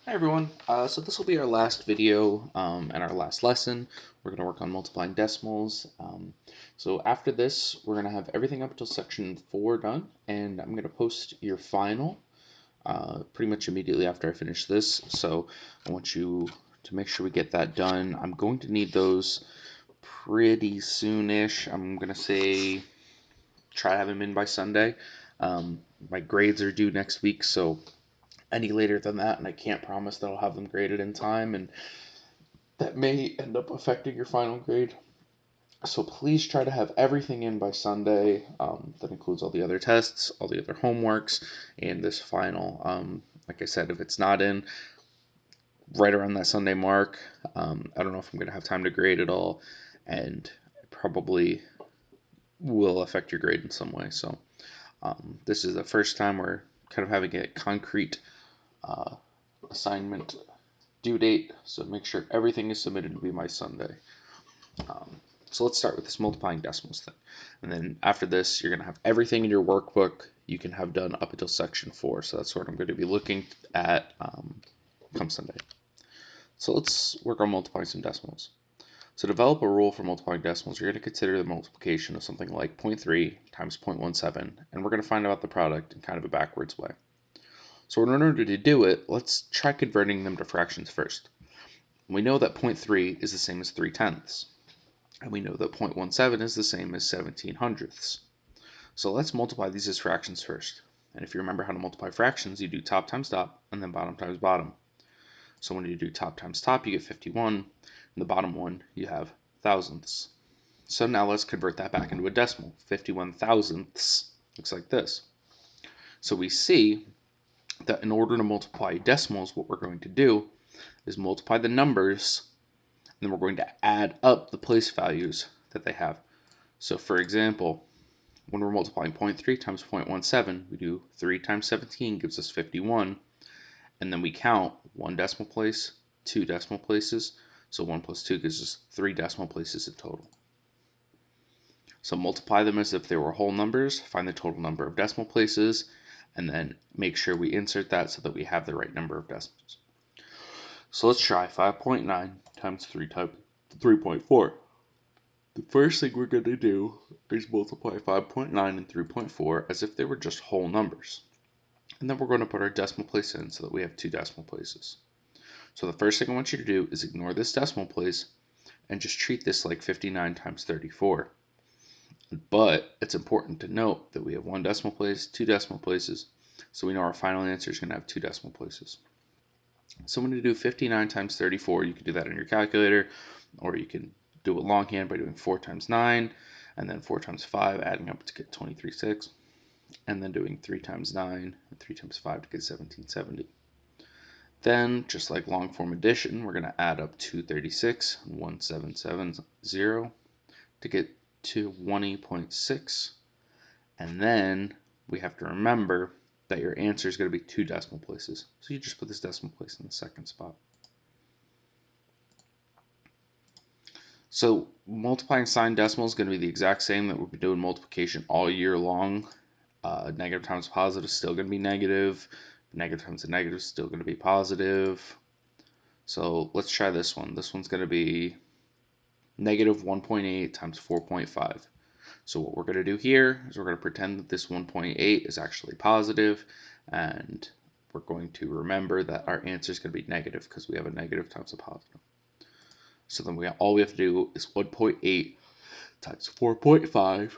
Hi everyone. So this will be our last video and our last lesson. We're going to work on multiplying decimals. So after this, we're going to have everything up until section 4 done, and I'm going to post your final pretty much immediately after I finish this. So I want you to make sure we get that done. I'm going to need those pretty soonish. I'm going to say try to have them in by Sunday. My grades are due next week, so any later than that, and I can't promise that I'll have them graded in time, and that may end up affecting your final grade. So please try to have everything in by Sunday. That includes all the other tests, all the other homeworks, and this final. Like I said, if it's not in right around that Sunday mark, I don't know if I'm going to have time to grade it all, and it probably will affect your grade in some way. So this is the first time we're kind of having a concrete uh, assignment due date, so make sure everything is submitted to be by Sunday. So let's start with this multiplying decimals thing. And then after this, you're going to have everything in your workbook you can have done up until section 4. So that's what I'm going to be looking at come Sunday. So let's work on multiplying some decimals. So to develop a rule for multiplying decimals, you're going to consider the multiplication of something like 0.3 times 0.17, and we're going to find out the product in kind of a backwards way. So in order to do it, let's try converting them to fractions first. We know that 0.3 is the same as 3/10, and we know that 0.17 is the same as 17/100. So let's multiply these as fractions first. And if you remember how to multiply fractions, you do top times top and then bottom times bottom. So when you do top times top, you get 51, and the bottom one, you have thousandths. So now let's convert that back into a decimal. 51 thousandths looks like this. So we see that in order to multiply decimals, what we're going to do is multiply the numbers, and then we're going to add up the place values that they have. So for example, when we're multiplying 0.3 times 0.17, we do 3 times 17 gives us 51, and then we count 1 decimal place, 2 decimal places, so 1 plus 2 gives us 3 decimal places in total. So multiply them as if they were whole numbers, find the total number of decimal places, and then make sure we insert that so that we have the right number of decimals. So let's try 5.9 times 3.4. The first thing we're going to do is multiply 5.9 and 3.4 as if they were just whole numbers. And then we're going to put our decimal place in so that we have 2 decimal places. So the first thing I want you to do is ignore this decimal place and just treat this like 59 times 34. But it's important to note that we have 1 decimal place, 2 decimal places, so we know our final answer is going to have 2 decimal places. So when you do 59 times 34, you can do that in your calculator, or you can do it longhand by doing 4 times 9, and then 4 times 5, adding up to get 23/6, and then doing 3 times 9 and 3 times 5 to get 1770. Then, just like long form addition, we're going to add up 236 and 1770 to get to 20.6, and then we have to remember that your answer is going to be 2 decimal places. So you just put this decimal place in the second spot. So multiplying signed decimals is going to be the exact same that we've been doing multiplication all year long. Negative times positive is still going to be negative. Negative times a negative is still going to be positive. So let's try this one. This one's going to be negative 1.8 times 4.5. So what we're going to do here is we're going to pretend that this 1.8 is actually positive, and we're going to remember that our answer is going to be negative because we have a negative times a positive. So then all we have to do is 1.8 times 4.5,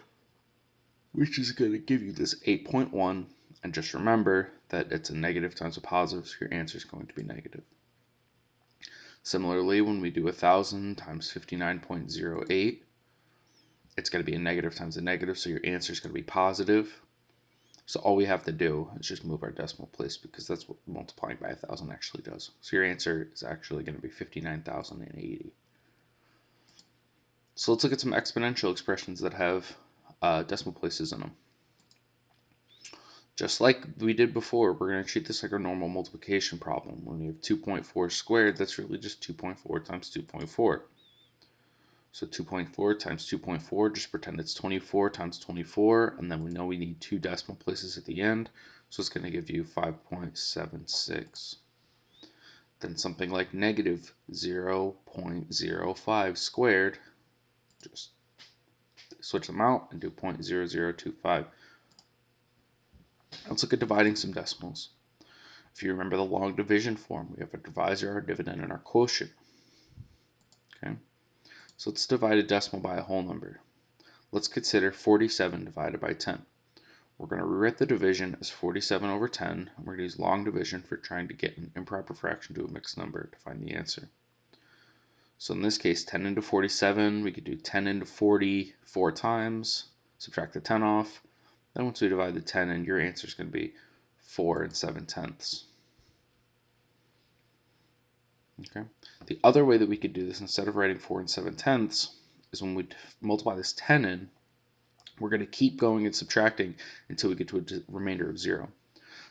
which is going to give you this 8.1, and just remember that it's a negative times a positive, so your answer is going to be negative. Similarly, when we do 1,000 times 59.08, it's going to be a negative times a negative, so your answer is going to be positive. So all we have to do is just move our decimal place because that's what multiplying by 1,000 actually does. So your answer is actually going to be 59,080. So let's look at some exponential expressions that have decimal places in them. Just like we did before, we're going to treat this like a normal multiplication problem. When you have 2.4 squared, that's really just 2.4 times 2.4. So 2.4 times 2.4, just pretend it's 24 times 24, and then we know we need 2 decimal places at the end, so it's going to give you 5.76. then something like negative 0.05 squared, just switch them out and do 0.0025. Let's look at dividing some decimals. If you remember the long division form, we have our divisor, our dividend, and our quotient. Okay, so let's divide a decimal by a whole number. Let's consider 47 divided by 10. We're going to rewrite the division as 47 over 10, and we're going to use long division for trying to get an improper fraction to a mixed number to find the answer. So in this case, 10 into 47, we could do 10 into 40 4 times, subtract the 10 off. Then once we divide the 10 in, your answer is going to be 4 7/10. Okay. The other way that we could do this, instead of writing 4 7/10, is when we multiply this 10 in, we're going to keep going and subtracting until we get to a remainder of 0.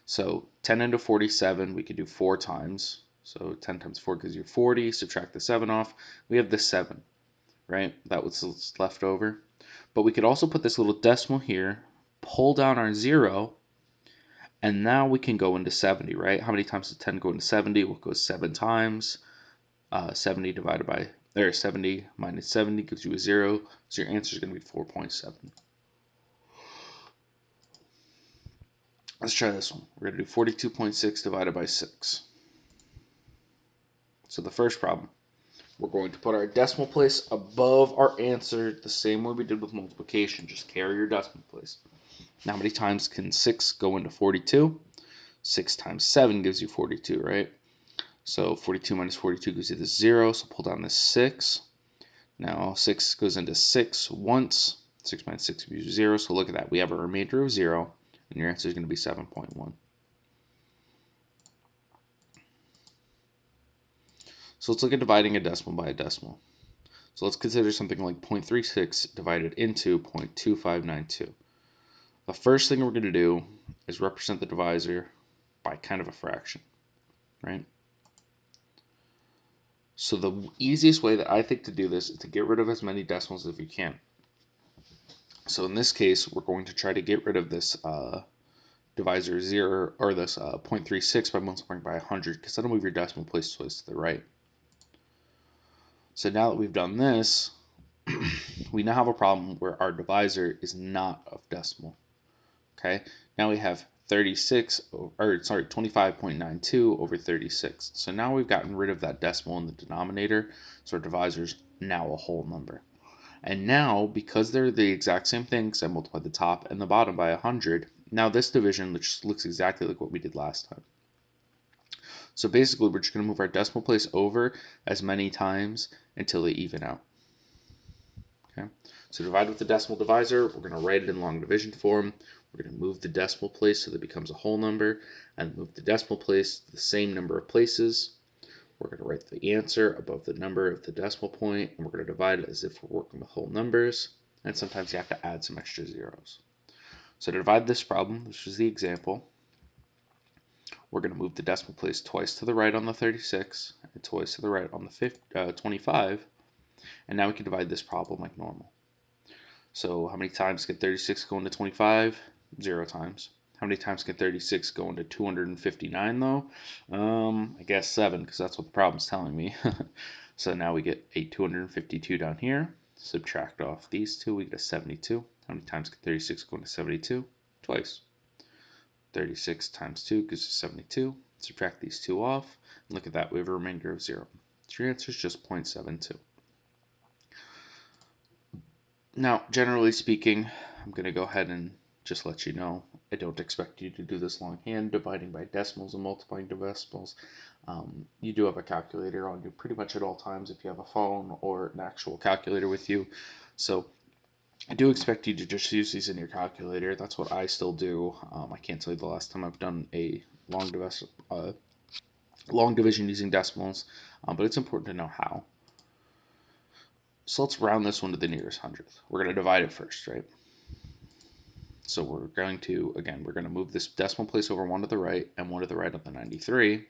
So 10 into 47, we could do 4 times. So 10 times 4 gives you 40, subtract the 7 off. We have the 7, right? That was left over. But we could also put this little decimal here, pull down our 0, and now we can go into 70, right? How many times does 10 go into 70? We'll go 7 times. 70 divided by, 70 minus 70 gives you a 0. So your answer is going to be 4.7. Let's try this one. We're going to do 42.6 divided by 6. So the first problem, we're going to put our decimal place above our answer the same way we did with multiplication. Just carry your decimal place. Now, how many times can 6 go into 42? 6 times 7 gives you 42, right? So 42 minus 42 gives you the 0, so pull down this 6. Now 6 goes into 6 once. 6 minus 6 gives you 0, so look at that. We have a remainder of 0, and your answer is going to be 7.1. So let's look at dividing a decimal by a decimal. So let's consider something like 0.36 divided into 0.2592. The first thing we're going to do is represent the divisor by kind of a fraction, right? So the easiest way that I think to do this is to get rid of as many decimals as you can. So in this case, we're going to try to get rid of this divisor 0, or this 0.36 by multiplying by 100, because that'll move your decimal place twice to the right. So now that we've done this, we now have a problem where our divisor is not of decimal. Okay, now we have 25.92 over 36. So now we've gotten rid of that decimal in the denominator, so our divisor is now a whole number. And now, because they're the exact same thing, because I multiplied the top and the bottom by 100, now this division looks exactly like what we did last time. So basically, we're just going to move our decimal place over as many times until they even out. Okay, so divide with the decimal divisor, we're going to write it in long division form. We're going to move the decimal place so that it becomes a whole number, and move the decimal place to the same number of places. We're going to write the answer above the number of the decimal point, and we're going to divide it as if we're working with whole numbers, and sometimes you have to add some extra zeros. So to divide this problem, this was the example, we're going to move the decimal place twice to the right on the 36, and twice to the right on the 25, and now we can divide this problem like normal. So how many times can 36 go into 25? 0 times. How many times can 36 go into 259 though? I guess 7, because that's what the problem's telling me. So now we get a 252 down here. Subtract off these two, we get a 72. How many times can 36 go into 72? Twice. 36 times 2 gives us 72. Subtract these two off. And look at that, we have a remainder of 0. So your answer is just 0.72. Now, generally speaking, I'm going to go ahead and just let you know, I don't expect you to do this longhand, dividing by decimals and multiplying by decimals. You do have a calculator on you pretty much at all times if you have a phone or an actual calculator with you. So I do expect you to just use these in your calculator. That's what I still do. I can't tell you the last time I've done a long division using decimals, but it's important to know how. So let's round this one to the nearest hundredth. We're going to divide it first, right? So we're going to move this decimal place over one to the right and one to the right on the 93.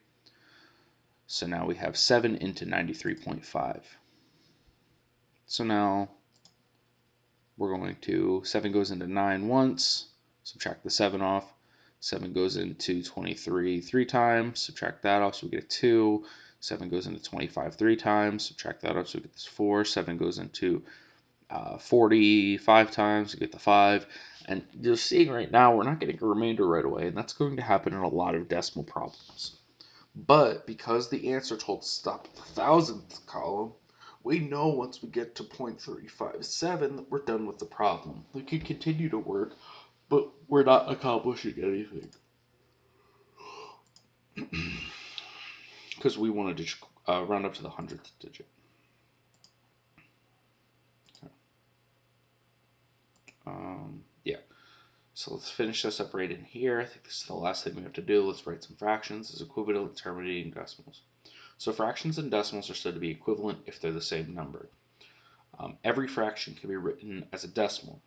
So now we have 7 into 93.5. So now we're going to, 7 goes into 9 once, subtract the 7 off. 7 goes into 23 3 times, subtract that off, so we get a 2. 7 goes into 25 3 times. Subtract that up, so we get this 4. 7 goes into 45 times, you get the 5. And you're seeing right now, we're not getting a remainder right away, and that's going to happen in a lot of decimal problems. But because the answer told us to stop at the thousandth column, we know once we get to 0.357 that we're done with the problem. We can continue to work, but we're not accomplishing anything. Because we wanted to round up to the 100th digit. Yeah. So let's finish this up right in here. I think this is the last thing we have to do. Let's write some fractions as equivalent terminating decimals. So fractions and decimals are said to be equivalent if they're the same number. Every fraction can be written as a decimal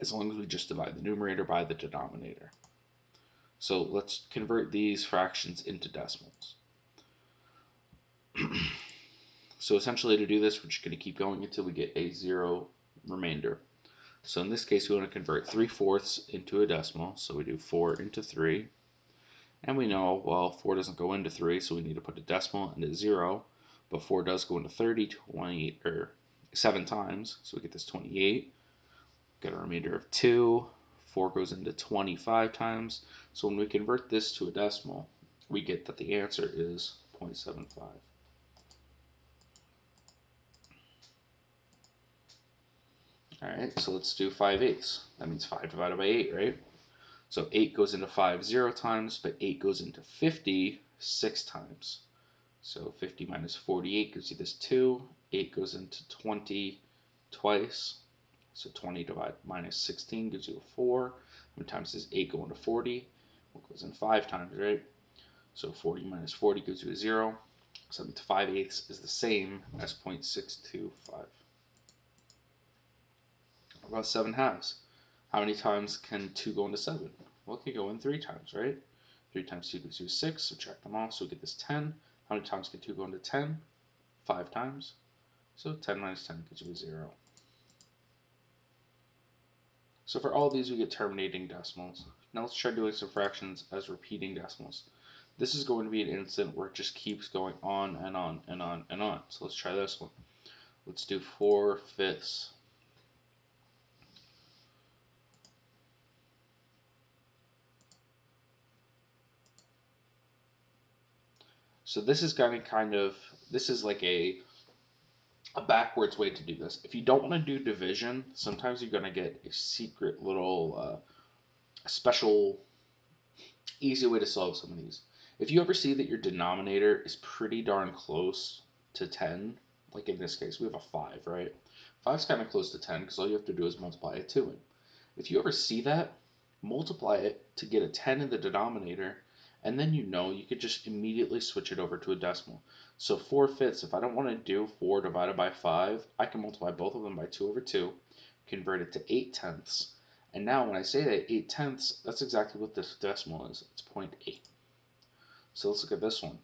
as long as we just divide the numerator by the denominator. So let's convert these fractions into decimals. So essentially to do this, we're just going to keep going until we get a 0 remainder. So in this case, we want to convert 3/4 into a decimal. So we do 4 into 3. And we know, well, 4 doesn't go into 3, so we need to put a decimal and a 0. But 4 does go into 30, 20, or 7 times. So we get this 28. Got a remainder of 2. 4 goes into 25 times. So when we convert this to a decimal, we get that the answer is 0.75. Alright, so let's do 5/8. That means 5 divided by 8, right? So 8 goes into 5 0 times, but 8 goes into 50 6 times. So 50 minus 48 gives you this 2. 8 goes into 20 twice. So 20 divided minus 16 gives you a 4. How many times does 8 go into 40? Well, it goes in 5 times, right? So 40 minus 40 gives you a 0. So 5/8 is the same as 0.625. What about 7/2? How many times can 2 go into 7? Well, it can go in 3 times, right? 3 times 2 gives you 6. Subtract them all, so we get this 10. How many times can 2 go into 10? 5 times. So 10 minus 10 gives you a 0. So for all of these, we get terminating decimals. Now let's try doing some fractions as repeating decimals. This is going to be an instant where it just keeps going on and on and on and on. So let's try this one. Let's do 4/5. So this is this is like a backwards way to do this. If you don't want to do division, sometimes you're going to get a secret little special easy way to solve some of these. If you ever see that your denominator is pretty darn close to 10, like in this case, we have a 5, right? 5 is kind of close to 10 because all you have to do is multiply it to it. If you ever see that, multiply it to get a 10 in the denominator, and then you could just immediately switch it over to a decimal. So 4/5, if I don't want to do 4 divided by 5, I can multiply both of them by 2/2, convert it to 8/10. And now when I say that 8/10, that's exactly what this decimal is. It's 0.8. So let's look at this one.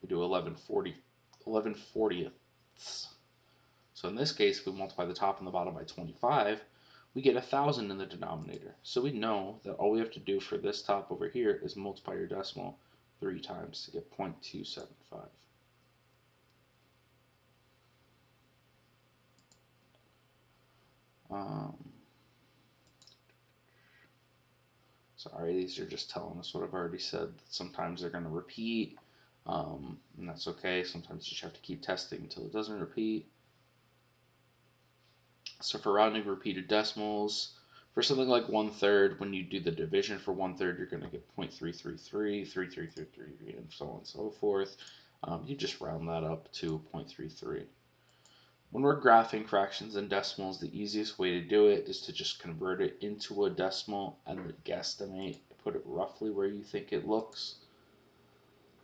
We do 11/40ths. So in this case, if we multiply the top and the bottom by 25, we get 1,000 in the denominator. So we know that all we have to do for this top over here is multiply your decimal 3 times to get 0.275. Sorry, these are just telling us what I've already said. Sometimes they're going to repeat, and that's okay. Sometimes you just have to keep testing until it doesn't repeat. So for rounding repeated decimals, for something like 1/3, when you do the division for 1/3, you're going to get 0.333, 3333, and so on and so forth. You just round that up to 0.33. When we're graphing fractions and decimals, the easiest way to do it is to just convert it into a decimal and then guesstimate, put it roughly where you think it looks.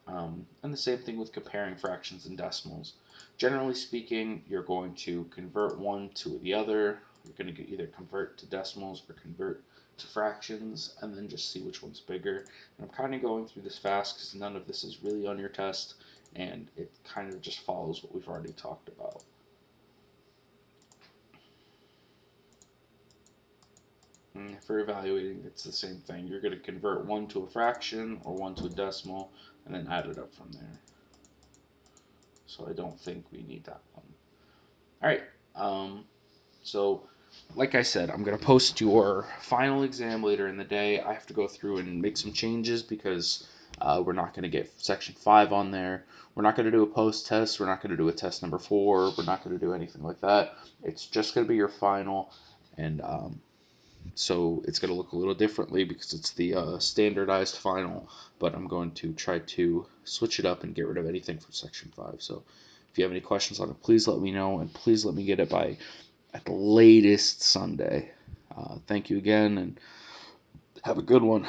And the same thing with comparing fractions and decimals. Generally speaking, you're going to convert one to the other. You're going to either convert to decimals or convert to fractions, and then just see which one's bigger. And I'm kind of going through this fast because none of this is really on your test, and it kind of just follows what we've already talked about. For evaluating, it's the same thing. You're going to convert one to a fraction or one to a decimal and then add it up from there. So I don't think we need that one. All right. So, like I said, I'm going to post your final exam later in the day. I have to go through and make some changes because we're not going to get section 5 on there. We're not going to do a post test. We're not going to do a test number 4. We're not going to do anything like that. It's just going to be your final. And so it's going to look a little differently because it's the standardized final. But I'm going to try to switch it up and get rid of anything from section 5. So if you have any questions on it, please let me know. And please let me get it by at the latest Sunday. Thank you again, and have a good one.